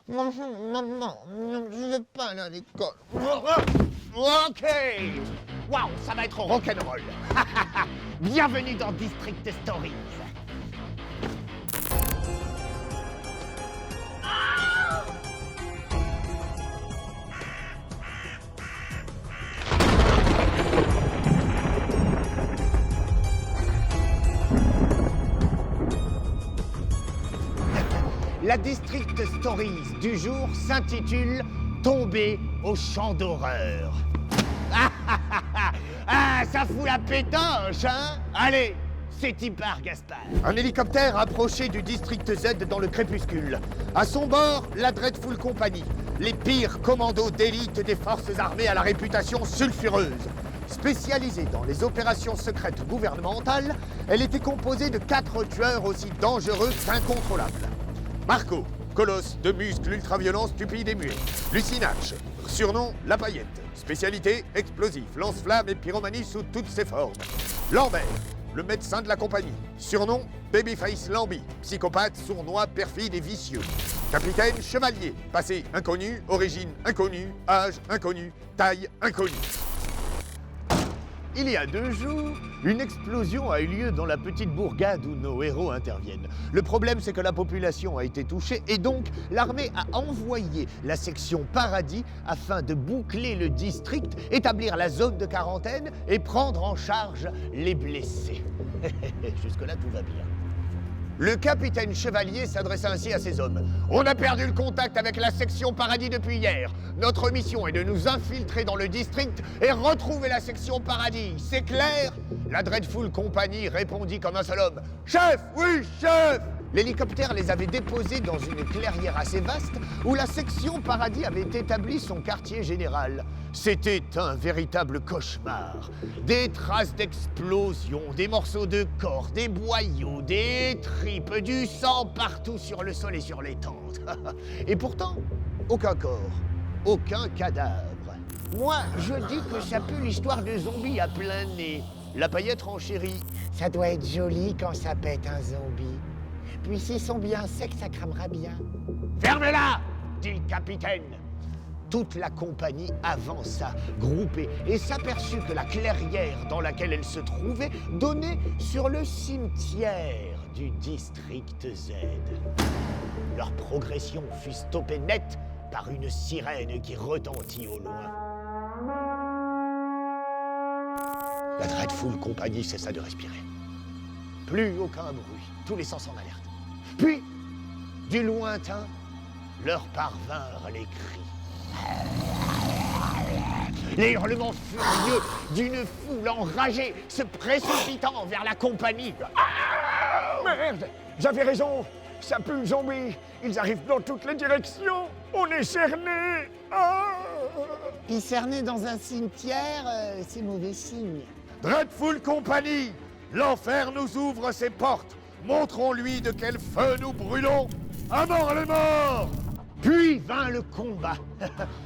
Non, je vais pas aller à l'école. Ok. Waouh, ça va être rock'n'roll. Bienvenue dans District Stories. La District Stories du jour s'intitule Tomber au champ d'horreur. Ah, ça fout la pétanche, hein? Allez, c'est y part, Gaspard. Un hélicoptère approchait du district Z dans le crépuscule. À son bord, la Dreadful Company, les pires commandos d'élite des forces armées à la réputation sulfureuse. Spécialisée dans les opérations secrètes gouvernementales, elle était composée de 4 tueurs aussi dangereux qu'incontrôlables. Marco, colosse de muscles ultra-violents, stupides et muets. Lucie Natch, surnom La Paillette. Spécialité, explosif, lance-flammes et pyromanie sous toutes ses formes. Lambert, le médecin de la compagnie. Surnom, Babyface Lambi. Psychopathe, sournois, perfide et vicieux. Capitaine Chevalier. Passé inconnu, origine inconnue, âge inconnu, taille inconnue. Il y a 2 jours, une explosion a eu lieu dans la petite bourgade où nos héros interviennent. Le problème, c'est que la population a été touchée et donc l'armée a envoyé la section Paradis afin de boucler le district, établir la zone de quarantaine et prendre en charge les blessés. Jusque-là, tout va bien. Le capitaine Chevalier s'adresse ainsi à ses hommes. On a perdu le contact avec la section Paradis depuis hier. Notre mission est de nous infiltrer dans le district et retrouver la section Paradis. C'est clair? La Dreadful Company répondit comme un seul homme. Chef, oui, chef! L'hélicoptère les avait déposés dans une clairière assez vaste où la section Paradis avait établi son quartier général. C'était un véritable cauchemar. Des traces d'explosion, des morceaux de corps, des boyaux, des tripes, du sang partout sur le sol et sur les tentes. Et pourtant, aucun corps, aucun cadavre. Moi, je dis que ça pue l'histoire de zombies à plein nez. La Paillette renchérit. Ça doit être joli quand ça pète un zombie. Puis s'ils sont bien secs, ça cramera bien. Ferme-la, dit le capitaine. Toute la compagnie avança, groupée, et s'aperçut que la clairière dans laquelle elle se trouvait donnait sur le cimetière du district Z. Leur progression fut stoppée net par une sirène qui retentit au loin. La Dreadful Company cessa de respirer. Plus aucun bruit, tous les sens en alerte. Puis, du lointain, leur parvinrent les cris. Les hurlements furieux d'une foule enragée se précipitant vers la compagnie. Merde, j'avais raison, ça pue le zombie. Ils arrivent dans toutes les directions. On est cernés. Puis cerner dans un cimetière, c'est mauvais signe. Dreadful Company, l'enfer nous ouvre ses portes. Montrons-lui de quel feu nous brûlons. À mort les morts! Puis vint le combat.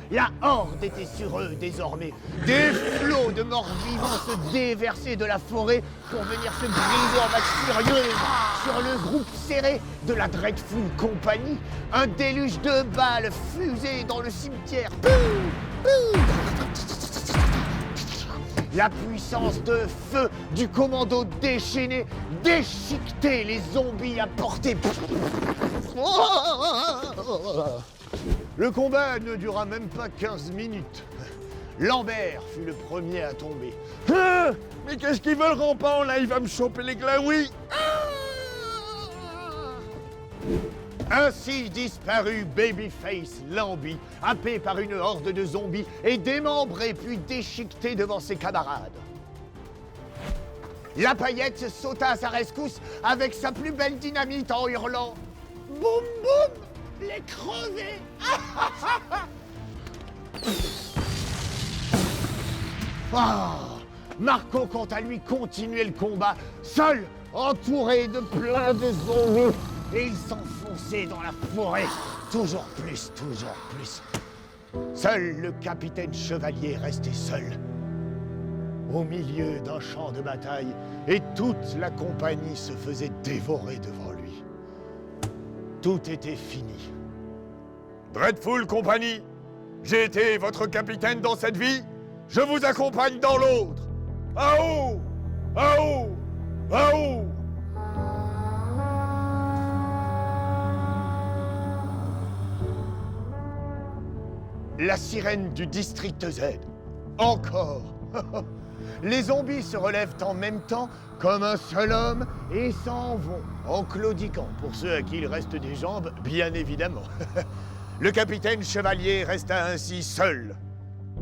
La horde était sur eux désormais. Des flots de morts vivants se déversaient de la forêt pour venir se briser en masse furieuse sur le groupe serré de la Dreadful Company. Un déluge de balles fusait dans le cimetière. La puissance de feu du commando déchaîné déchiquetait les zombies à portée. Le combat ne dura même pas 15 minutes. Lambert fut le premier à tomber. Mais qu'est-ce qu'ils veulent, rampant, là? Il va me choper les glaouis. Ainsi disparut Babyface Lambi, happé par une horde de zombies et démembré puis déchiqueté devant ses camarades. La Paillette sauta à sa rescousse avec sa plus belle dynamite en hurlant « Boum boum, les crevés !» Marco, quant à lui, continuait le combat, seul, entouré de plein de zombies. Et il s'enfonçait dans la forêt, toujours plus, toujours plus. Seul le capitaine Chevalier restait seul, au milieu d'un champ de bataille, et toute la compagnie se faisait dévorer devant lui. Tout était fini. Dreadful Company, j'ai été votre capitaine dans cette vie, je vous accompagne dans l'autre. Aou! Aou! Aou! La sirène du district Z. Encore. Les zombies se relèvent en même temps comme un seul homme et s'en vont en claudiquant. Pour ceux à qui il reste des jambes, bien évidemment. Le capitaine Chevalier resta ainsi seul,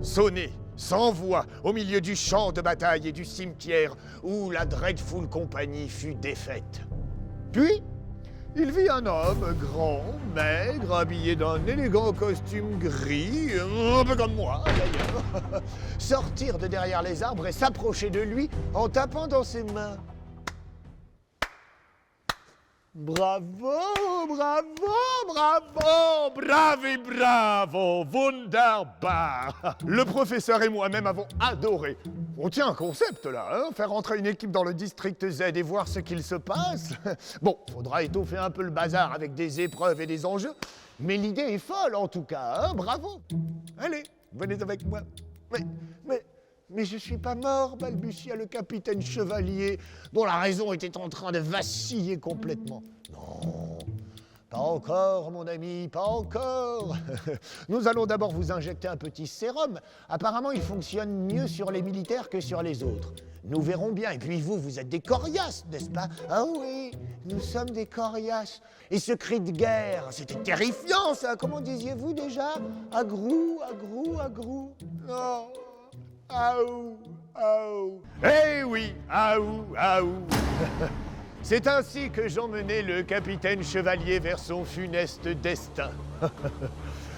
sonné, sans voix, au milieu du champ de bataille et du cimetière où la Dreadful Company fut défaite. Puis, il vit un homme grand, maigre, habillé d'un élégant costume gris, un peu comme moi d'ailleurs, sortir de derrière les arbres et s'approcher de lui en tapant dans ses mains. Bravo, bravo, bravo, bravi, bravo, wunderbar. Le professeur et moi-même avons adoré. On tient un concept là, hein, faire entrer une équipe dans le district Z et voir ce qu'il se passe. Bon, faudra étoffer un peu le bazar avec des épreuves et des enjeux, mais l'idée est folle en tout cas, hein, bravo. Allez, venez avec moi. Mais je suis pas mort, balbutia le capitaine Chevalier, dont la raison était en train de vaciller complètement. Non, pas encore, mon ami, pas encore. Nous allons d'abord vous injecter un petit sérum. Apparemment, il fonctionne mieux sur les militaires que sur les autres. Nous verrons bien. Et puis vous êtes des coriaces, n'est-ce pas? Ah oui, nous sommes des coriaces. Et ce cri de guerre, c'était terrifiant, ça. Comment disiez-vous déjà? Agrou, agrou, agrou. Non. Aou, aou. Eh oui, aou, aou. C'est ainsi que j'emmenai le capitaine Chevalier vers son funeste destin.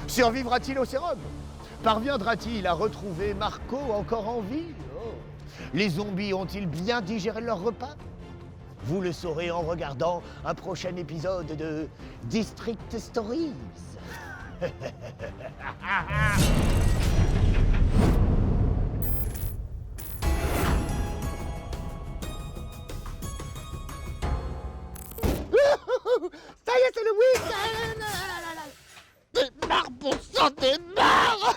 Survivra-t-il au sérum? Parviendra-t-il à retrouver Marco encore en vie? Oh. Les zombies ont-ils bien digéré leur repas? Vous le saurez en regardant un prochain épisode de District Stories. Ça y est, c'est le week-end! Des marres pour ça, des marres!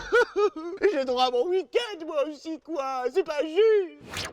J'ai droit à mon week-end, moi aussi, quoi! C'est pas juste!